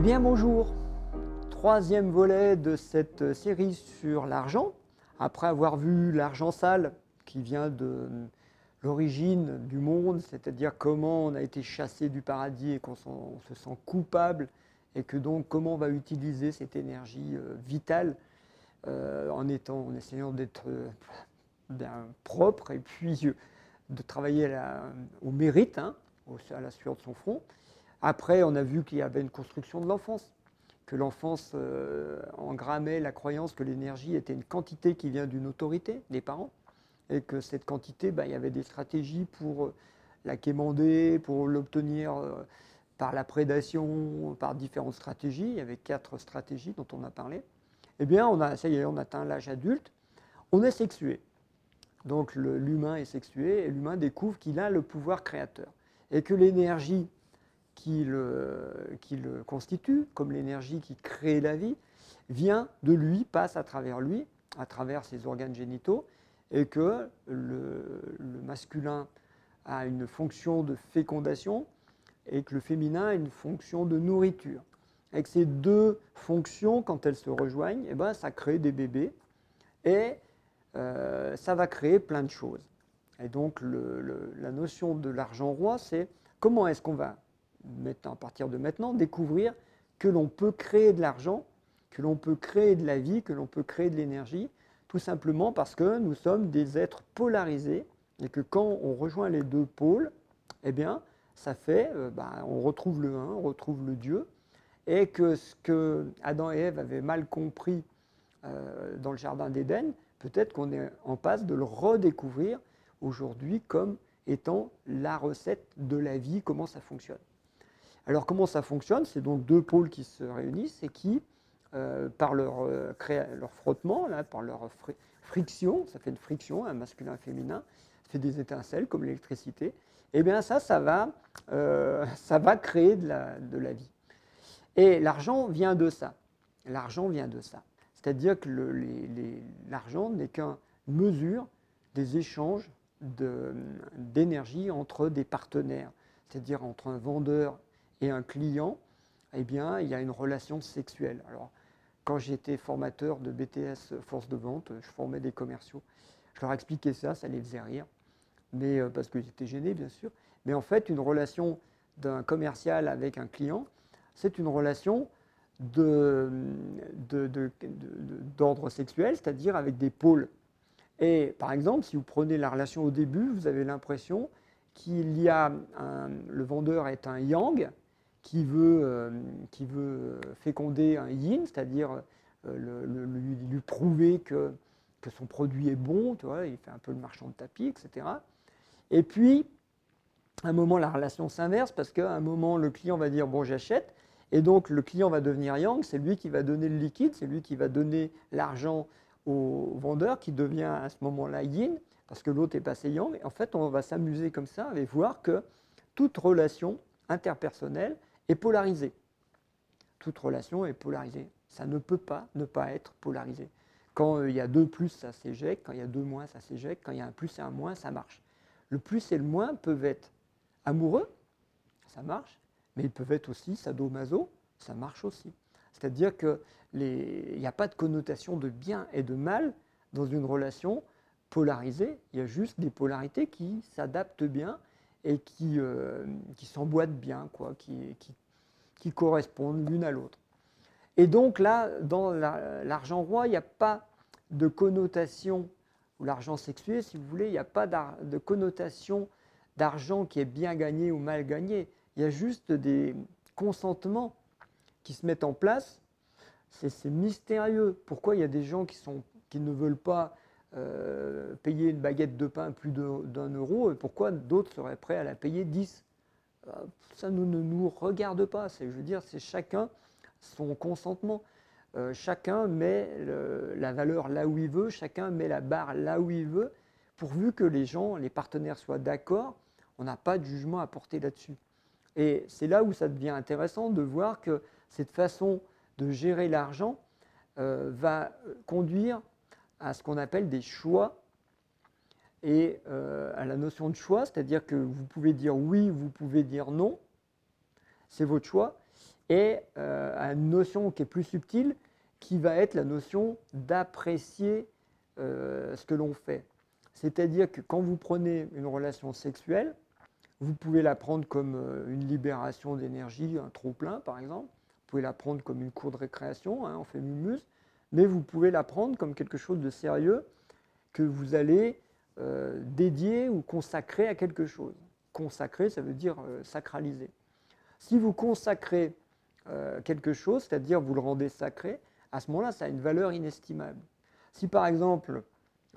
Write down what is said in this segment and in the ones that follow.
Eh bien bonjour, troisième volet de cette série sur l'argent. Après avoir vu l'argent sale qui vient de l'origine du monde, c'est-à-dire comment on a été chassé du paradis et qu'on se sent coupable et que donc comment on va utiliser cette énergie vitale en essayant d'être bien propre et puis de travailler au mérite, hein, à la sueur de son front. Après, on a vu qu'il y avait une construction de l'enfance, que l'enfance engrammait la croyance que l'énergie était une quantité qui vient d'une autorité, des parents, et que cette quantité, il y avait des stratégies pour la quémander, pour l'obtenir par la prédation, par différentes stratégies. Il y avait 4 stratégies dont on a parlé. Eh bien, ça y est, on atteint l'âge adulte, on est sexué. Donc l'humain est sexué et l'humain découvre qu'il a le pouvoir créateur. Et que l'énergie qui le constitue, comme l'énergie qui crée la vie, vient de lui, passe à travers ses organes génitaux, et que le masculin a une fonction de fécondation et que le féminin a une fonction de nourriture. Avec ces deux fonctions, quand elles se rejoignent, eh ben, ça crée des bébés et ça va créer plein de choses. Et donc la notion de l'argent roi, c'est comment est-ce qu'on va, à partir de maintenant, découvrir que l'on peut créer de l'argent, que l'on peut créer de la vie, que l'on peut créer de l'énergie, tout simplement parce que nous sommes des êtres polarisés et que quand on rejoint les deux pôles, eh bien, ça fait, on retrouve le un, on retrouve le Dieu, et que ce que Adam et Ève avaient mal compris dans le jardin d'Éden, peut-être qu'on est en passe de le redécouvrir aujourd'hui comme étant la recette de la vie, comment ça fonctionne. Alors comment ça fonctionne? C'est donc deux pôles qui se réunissent et qui, par leur frottement, là, par leur friction, ça fait une friction, un masculin, un féminin, ça fait des étincelles comme l'électricité, et bien ça va créer de la vie. Et l'argent vient de ça. L'argent vient de ça. C'est-à-dire que l'argent n'est qu'une mesure des échanges d'énergie entre des partenaires. C'est-à-dire entre un vendeur et un client, eh bien, il y a une relation sexuelle. Alors, quand j'étais formateur de BTS force de vente, je formais des commerciaux. Je leur expliquais ça, ça les faisait rire, mais, parce qu'ils étaient gênés, bien sûr. Mais en fait, une relation d'un commercial avec un client, c'est une relation d'ordre sexuel, c'est-à-dire avec des pôles. Et par exemple, si vous prenez la relation au début, vous avez l'impression qu'il y a le vendeur est un yang qui veut féconder un yin, c'est-à-dire lui prouver que son produit est bon, tu vois, il fait un peu le marchand de tapis, etc. Et puis, à un moment, la relation s'inverse parce qu'à un moment, le client va dire « bon, j'achète », et donc le client va devenir yang, c'est lui qui va donner le liquide, c'est lui qui va donner l'argent au vendeur qui devient à ce moment-là yin, parce que l'autre est passé yang. Et en fait, on va s'amuser comme ça et voir que toute relation interpersonnelle est polarisée. Toute relation est polarisée. Ça ne peut pas ne pas être polarisé. Quand il y a 2 plus, ça s'éjecte. Quand il y a 2 moins, ça s'éjecte. Quand il y a un plus et un moins, ça marche. Le plus et le moins peuvent être amoureux, ça marche, mais ils peuvent être aussi sadomaso, ça marche aussi. C'est-à-dire qu'il n'y a pas de connotation de bien et de mal dans une relation polarisée. Il y a juste des polarités qui s'adaptent bien et qui s'emboîtent bien, quoi, qui correspondent l'une à l'autre. Et donc là, dans l'argent roi, il n'y a pas de connotation, ou l'argent sexué, si vous voulez, il n'y a pas de connotation d'argent qui est bien gagné ou mal gagné. Il y a juste des consentements qui se mettent en place. C'est mystérieux. Pourquoi il y a des gens qui ne veulent pas payer une baguette de pain plus d'1 euro et pourquoi d'autres seraient prêts à la payer 10? Ça ne nous regarde pas. Je veux dire, c'est chacun son consentement. Chacun met la valeur là où il veut, chacun met la barre là où il veut, pourvu que les partenaires soient d'accord, on n'a pas de jugement à porter là-dessus. Et c'est là où ça devient intéressant de voir que cette façon de gérer l'argent va conduire à ce qu'on appelle des choix et à la notion de choix, c'est-à-dire que vous pouvez dire oui, vous pouvez dire non, c'est votre choix. et à une notion qui est plus subtile, qui va être la notion d'apprécier ce que l'on fait. C'est-à-dire que quand vous prenez une relation sexuelle, vous pouvez la prendre comme une libération d'énergie, un trop-plein par exemple. Vous pouvez la prendre comme une cour de récréation, hein, on fait mumuse. Mais vous pouvez la prendre comme quelque chose de sérieux que vous allez dédier ou consacrer à quelque chose. Consacrer, ça veut dire sacraliser. Si vous consacrez quelque chose, c'est-à-dire vous le rendez sacré, à ce moment-là, ça a une valeur inestimable. Si par exemple,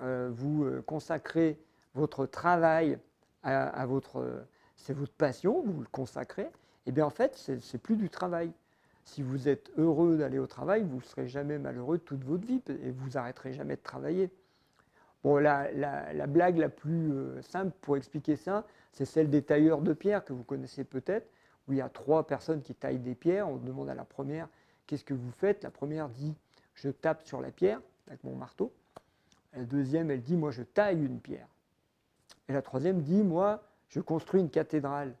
vous consacrez votre travail à votre... c'est votre passion, vous le consacrez, et bien en fait, c'est plus du travail. Si vous êtes heureux d'aller au travail, vous ne serez jamais malheureux toute votre vie et vous n'arrêterez jamais de travailler. Bon, la blague la plus simple pour expliquer ça, c'est celle des tailleurs de pierre que vous connaissez peut-être, où il y a 3 personnes qui taillent des pierres. On demande à la première, qu'est-ce que vous faites? La première dit, je tape sur la pierre avec mon marteau. La deuxième, elle dit, moi je taille une pierre. Et la troisième dit, moi je construis une cathédrale.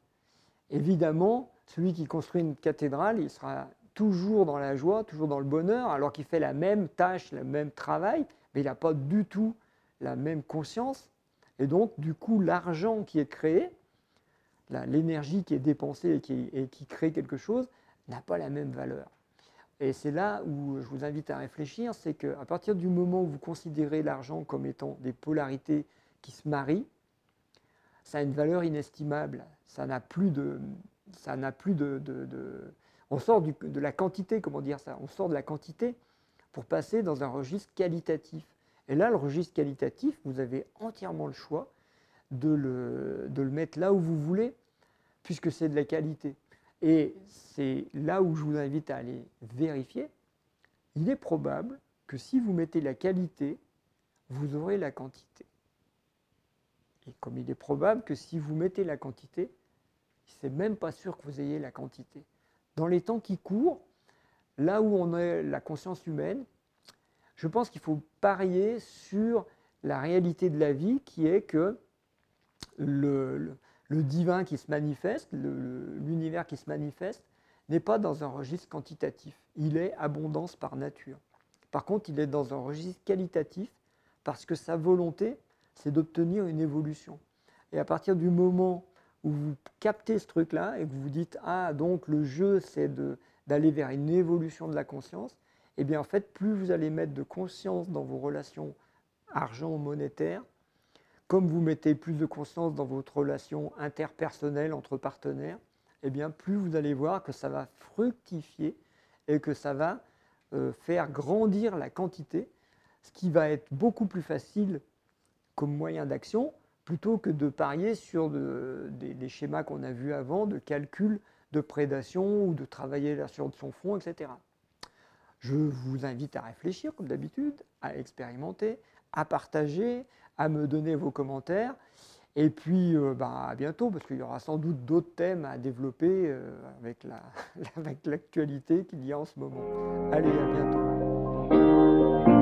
Évidemment, celui qui construit une cathédrale, il sera toujours dans la joie, toujours dans le bonheur, alors qu'il fait la même tâche, le même travail, mais il n'a pas du tout la même conscience. Et donc, du coup, l'argent qui est créé, l'énergie qui est dépensée et qui crée quelque chose, n'a pas la même valeur. Et c'est là où je vous invite à réfléchir, c'est qu'à partir du moment où vous considérez l'argent comme étant des polarités qui se marient, ça a une valeur inestimable. Ça n'a plus de... On sort de la quantité, comment dire ça? On sort de la quantité pour passer dans un registre qualitatif. Et là, le registre qualitatif, vous avez entièrement le choix de le mettre là où vous voulez, puisque c'est de la qualité. Et c'est là où je vous invite à aller vérifier. Il est probable que si vous mettez la qualité, vous aurez la quantité. Et comme il est probable que si vous mettez la quantité, c'est même pas sûr que vous ayez la quantité. Dans les temps qui courent, là où on a la conscience humaine, je pense qu'il faut parier sur la réalité de la vie qui est que le divin qui se manifeste, l'univers qui se manifeste, n'est pas dans un registre quantitatif. Il est abondance par nature. Par contre, il est dans un registre qualitatif parce que sa volonté, c'est d'obtenir une évolution. Et à partir du moment où vous captez ce truc-là et que vous vous dites « Ah, donc le jeu, c'est d'aller vers une évolution de la conscience », eh bien en fait, plus vous allez mettre de conscience dans vos relations argent-monétaire, comme vous mettez plus de conscience dans votre relation interpersonnelle entre partenaires, eh bien plus vous allez voir que ça va fructifier et que ça va faire grandir la quantité, ce qui va être beaucoup plus facile comme moyen d'action, plutôt que de parier sur des schémas qu'on a vus avant, de calcul, de prédation ou de travailler sur son front, etc. Je vous invite à réfléchir, comme d'habitude, à expérimenter, à partager, à me donner vos commentaires. Et puis, à bientôt, parce qu'il y aura sans doute d'autres thèmes à développer avec l'actualité qu'il y a en ce moment. Allez, à bientôt.